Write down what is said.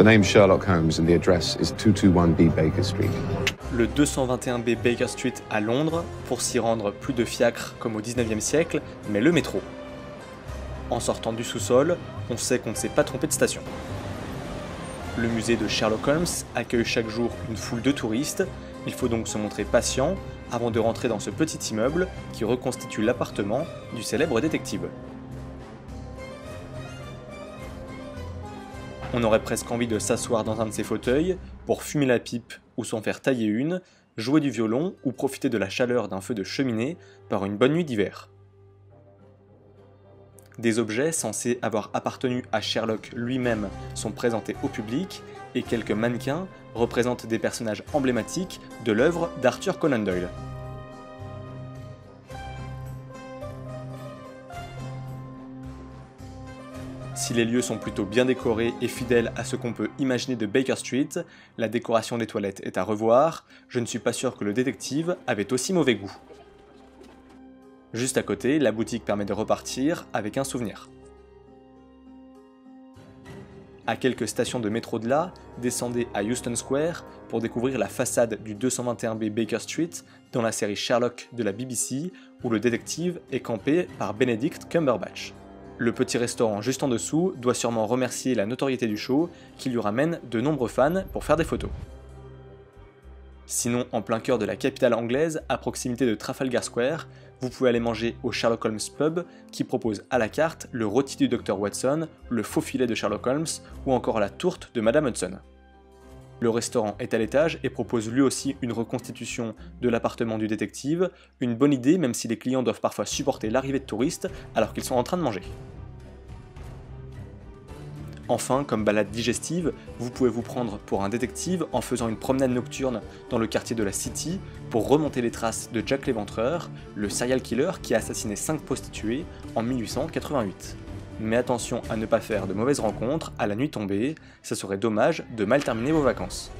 name's Sherlock Holmes and the address is 221B Baker Street. Le 221B Baker Street à Londres, pour s'y rendre plus de fiacres comme au 19e siècle, mais le métro. En sortant du sous-sol, on sait qu'on ne s'est pas trompé de station. Le musée de Sherlock Holmes accueille chaque jour une foule de touristes, il faut donc se montrer patient avant de rentrer dans ce petit immeuble qui reconstitue l'appartement du célèbre détective. On aurait presque envie de s'asseoir dans un de ces fauteuils pour fumer la pipe ou s'en faire tailler une, jouer du violon ou profiter de la chaleur d'un feu de cheminée par une bonne nuit d'hiver. Des objets censés avoir appartenu à Sherlock lui-même sont présentés au public et quelques mannequins représentent des personnages emblématiques de l'œuvre d'Arthur Conan Doyle. Si les lieux sont plutôt bien décorés et fidèles à ce qu'on peut imaginer de Baker Street, la décoration des toilettes est à revoir, je ne suis pas sûr que le détective avait aussi mauvais goût. Juste à côté, la boutique permet de repartir avec un souvenir. À quelques stations de métro de là, descendez à Euston Square pour découvrir la façade du 221B Baker Street dans la série Sherlock de la BBC où le détective est campé par Benedict Cumberbatch. Le petit restaurant juste en dessous doit sûrement remercier la notoriété du show qui lui ramène de nombreux fans pour faire des photos. Sinon, en plein cœur de la capitale anglaise, à proximité de Trafalgar Square, vous pouvez aller manger au Sherlock Holmes Pub qui propose à la carte le rôti du Dr Watson, le faux filet de Sherlock Holmes ou encore la tourte de Madame Hudson. Le restaurant est à l'étage et propose lui aussi une reconstitution de l'appartement du détective, une bonne idée même si les clients doivent parfois supporter l'arrivée de touristes alors qu'ils sont en train de manger. Enfin, comme balade digestive, vous pouvez vous prendre pour un détective en faisant une promenade nocturne dans le quartier de la City pour remonter les traces de Jack l'Éventreur, le serial killer qui a assassiné 5 prostituées en 1888. Mais attention à ne pas faire de mauvaises rencontres à la nuit tombée, ça serait dommage de mal terminer vos vacances.